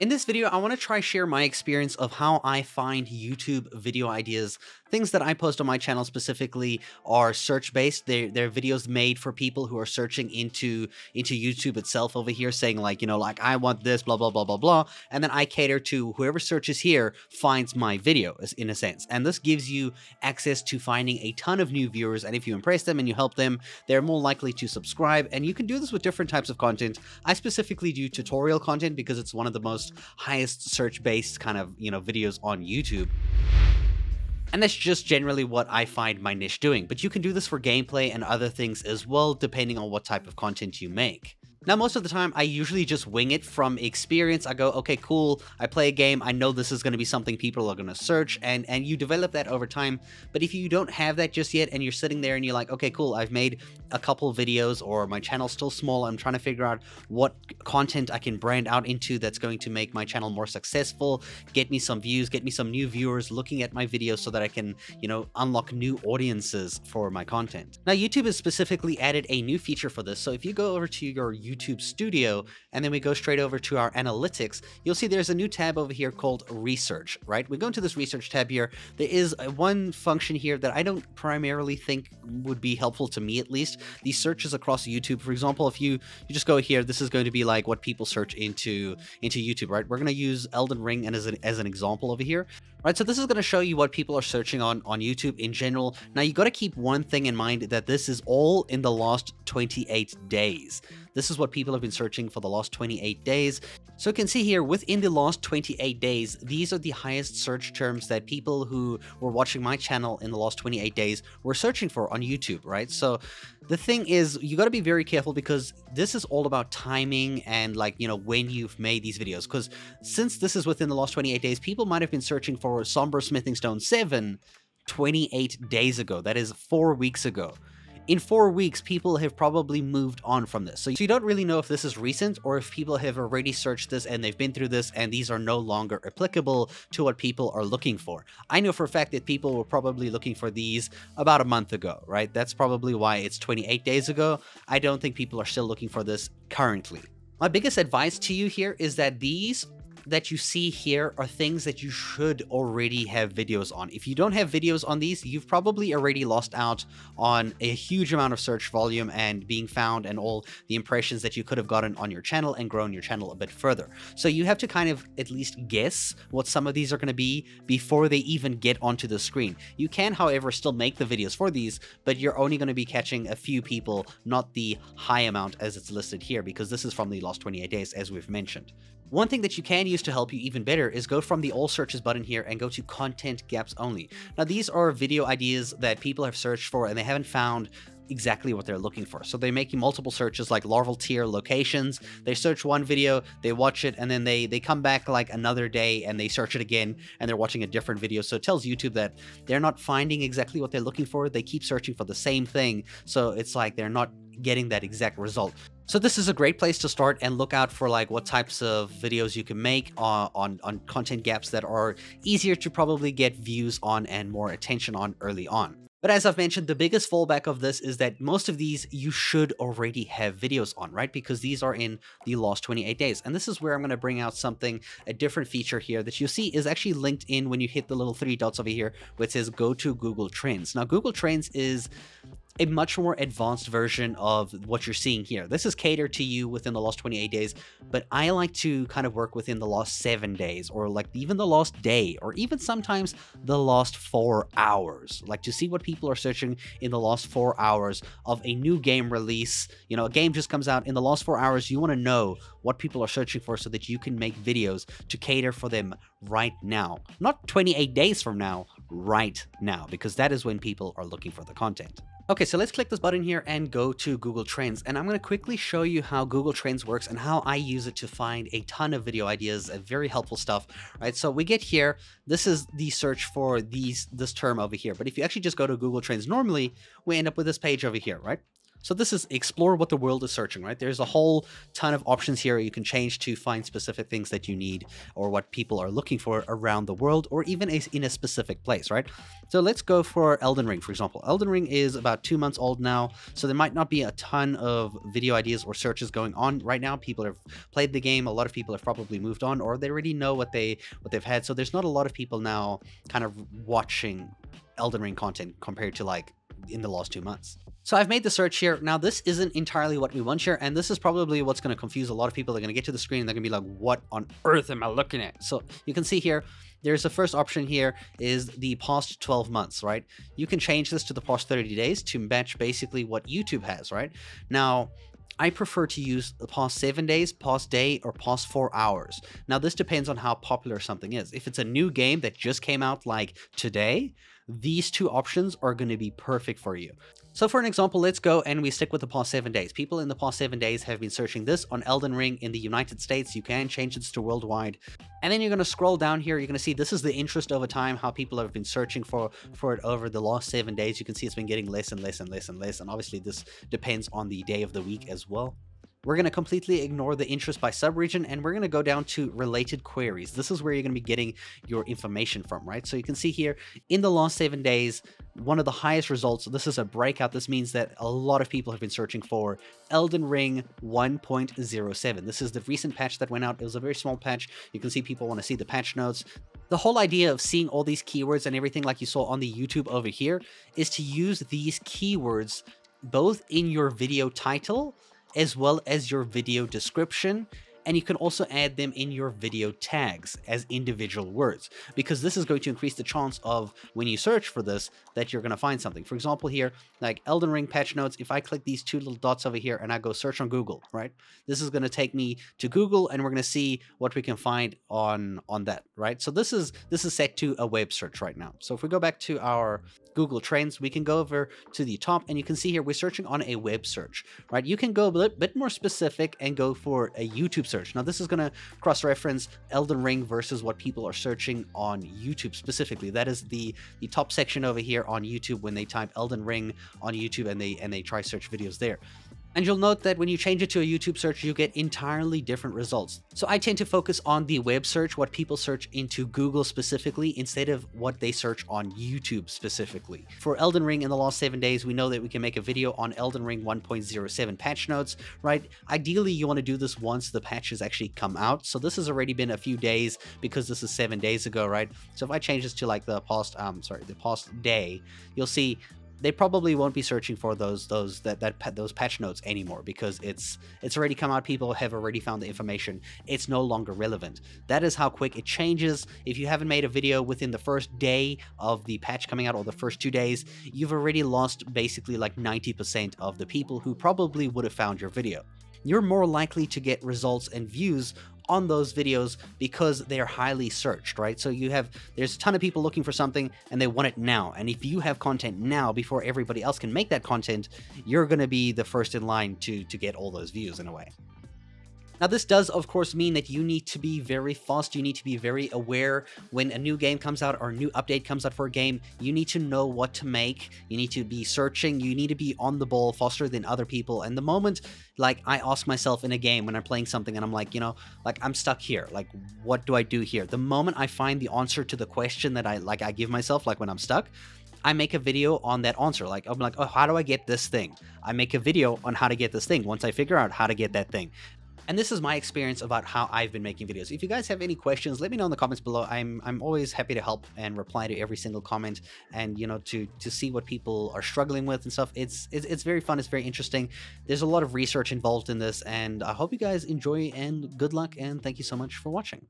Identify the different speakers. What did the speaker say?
Speaker 1: In this video, I want to try share my experience of how I find YouTube video ideas. Things that I post on my channel specifically are search-based. They're videos made for people who are searching into YouTube itself over here, saying like, like I want this, blah, blah, blah, blah, blah. And then I cater to whoever searches here finds my video in a sense. And this gives you access to finding a ton of new viewers. And if you impress them and you help them, they're more likely to subscribe. And you can do this with different types of content. I specifically do tutorial content because it's one of the most highest search-based kind of, videos on YouTube. And that's just generally what I find my niche doing. But you can do this for gameplay and other things as well, depending on what type of content you make. Now, most of the time, I usually just wing it from experience. I go, okay, cool, I play a game, I know this is going to be something people are going to search, and you develop that over time. But if you don't have that just yet, and you're sitting there and you're like, okay, cool, I've made a couple videos, or my channel's still small, I'm trying to figure out what content I can brand out into that's going to make my channel more successful, get me some views, get me some new viewers looking at my videos so that I can, unlock new audiences for my content. Now, YouTube has specifically added a new feature for this. So if you go over to your YouTube Studio, and then we go straight over to our analytics, you'll see there's a new tab over here called research, right? We go into this research tab here. There is one function here that I don't primarily think would be helpful to me, at least. These searches across YouTube, for example, if you just go here, this is going to be like what people search into YouTube, right? We're going to use Elden Ring and as an example over here. Right, so this is going to show you what people are searching on YouTube in general. Now, you got to keep one thing in mind, that this is all in the last 28 days. This is what people have been searching for the last 28 days. So you can see here, within the last 28 days, these are the highest search terms that people who were watching my channel in the last 28 days were searching for on YouTube, right? So the thing is, you got to be very careful, because this is all about timing and when you've made these videos. Because since this is within the last 28 days, people might have been searching for Somber Smithing Stone 7 28 days ago. That is 4 weeks ago. In 4 weeks, people have probably moved on from this. So you don't really know if this is recent or if people have already searched this and they've been through this and these are no longer applicable to what people are looking for. I know for a fact that people were probably looking for these about a month ago, right? That's probably why it's 28 days ago. I don't think people are still looking for this currently. My biggest advice to you here is that these that you see here are things that you should already have videos on. If you don't have videos on these, you've probably already lost out on a huge amount of search volume and being found and all the impressions that you could have gotten on your channel and grown your channel a bit further. So you have to kind of at least guess what some of these are going to be before they even get onto the screen. You can, however, still make the videos for these, but you're only going to be catching a few people, not the high amount as it's listed here, because this is from the last 28 days, as we've mentioned. One thing that you can use to help you even better is go from the all searches button here and go to content gaps only. Now, these are video ideas that people have searched for and they haven't found exactly what they're looking for. So they're making multiple searches like larval tier locations. They search one video, they watch it, and then they come back like another day and they search it again and they're watching a different video. So it tells YouTube that they're not finding exactly what they're looking for. They keep searching for the same thing. So it's like they're not getting that exact result. So this is a great place to start and look out for like what types of videos you can make on content gaps that are easier to probably get views on and more attention on early on. But as I've mentioned, the biggest fallback of this is that most of these you should already have videos on, right? Because these are in the last 28 days. And this is where I'm going to bring out a different feature here that you see is actually linked in when you hit the little 3 dots over here, which says go to Google Trends. Now, Google Trends is a much more advanced version of what you're seeing here. This is catered to you within the last 28 days, but I like to kind of work within the last 7 days, or like even the last day, or even sometimes the last 4 hours, like to see what people are searching in the last 4 hours of a new game release. A game just comes out in the last 4 hours. You want to know what people are searching for so that you can make videos to cater for them right now, not 28 days from now, right now, because that is when people are looking for the content. Okay, so let's click this button here and go to Google Trends. And I'm going to quickly show you how Google Trends works and how I use it to find a ton of video ideas, very helpful stuff, right? So we get here, this is the search for this term over here. But if you actually just go to Google Trends normally, we end up with this page over here, right? So this is explore what the world is searching, right? There's a whole ton of options here you can change to find specific things that you need or what people are looking for around the world or even in a specific place, right? So let's go for Elden Ring, for example. Elden Ring is about 2 months old now, so there might not be a ton of video ideas or searches going on right now. People have played the game. A lot of people have probably moved on, or they already know what they've had. So there's not a lot of people now kind of watching Elden Ring content compared to like in the last 2 months. So I've made the search here. Now, this isn't entirely what we want here, and this is probably what's going to confuse a lot of people. They're going to get to the screen and they're going to be like, what on earth am I looking at? So you can see here, there's the first option here is the past 12 months, right? You can change this to the past 30 days to match basically what YouTube has, right? Now, I prefer to use the past 7 days, past day, or past 4 hours. Now, this depends on how popular something is. If it's a new game that just came out like today, these two options are going to be perfect for you. So for an example, let's go and we stick with the past 7 days. People in the past 7 days have been searching this on Elden Ring in the United States. You can change this to worldwide. And then you're going to scroll down here. You're going to see this is the interest over time, how people have been searching for it over the last 7 days. You can see it's been getting less and less and less and less. And obviously this depends on the day of the week as well. We're going to completely ignore the interest by subregion, and we're going to go down to related queries. This is where you're going to be getting your information from, right? So you can see here in the last 7 days, one of the highest results. This is a breakout. This means that a lot of people have been searching for Elden Ring 1.07. This is the recent patch that went out. It was a very small patch. You can see people want to see the patch notes. The whole idea of seeing all these keywords and everything like you saw on the YouTube over here is to use these keywords both in your video title as well as your video description, and you can also add them in your video tags as individual words, because this is going to increase the chance of when you search for this that you're going to find something. For example, here, like Elden Ring patch notes, if I click these two little dots over here and I go search on Google, right? This is going to take me to Google, and we're going to see what we can find on that, right? So this is set to a web search right now. So if we go back to our Google Trends, we can go over to the top, and you can see here we're searching on a web search, right? You can go a bit more specific and go for a YouTube search. Now, this is going to cross-reference Elden Ring versus what people are searching on YouTube specifically. That is the top section over here on YouTube when they type Elden Ring on YouTube and they try search videos there. And you'll note that when you change it to a YouTube search, you get entirely different results. So I tend to focus on the web search, what people search into Google specifically, instead of what they search on YouTube specifically. For Elden Ring in the last 7 days, we know that we can make a video on Elden Ring 1.07 patch notes, right? Ideally, you want to do this once the patch has actually come out. So this has already been a few days because this is 7 days ago, right? So if I change this to like the past day, you'll see they probably won't be searching for those patch notes anymore because it's already come out. People have already found the information. It's no longer relevant. That is how quick it changes. If you haven't made a video within the first day of the patch coming out or the first 2 days, you've already lost basically like 90% of the people who probably would have found your video. You're more likely to get results and views on those videos because they are highly searched, right? So there's a ton of people looking for something and they want it now. And if you have content now before everybody else can make that content, you're going to be the first in line to get all those views in a way. Now, this does, of course, mean that you need to be very fast. You need to be very aware when a new game comes out or a new update comes out for a game. You need to know what to make. You need to be searching. You need to be on the ball faster than other people. And the moment, like, I ask myself in a game when I'm playing something and I'm like, you know, like, I'm stuck here. Like, what do I do here? The moment I find the answer to the question that I give myself, like when I'm stuck, I make a video on that answer. Like, I'm like, oh, how do I get this thing? I make a video on how to get this thing once I figure out how to get that thing. And this is my experience about how I've been making videos. If you guys have any questions, let me know in the comments below. I'm always happy to help and reply to every single comment, and you know, to see what people are struggling with and stuff. It's very fun. It's very interesting. There's a lot of research involved in this, and I hope you guys enjoy, and good luck, and thank you so much for watching.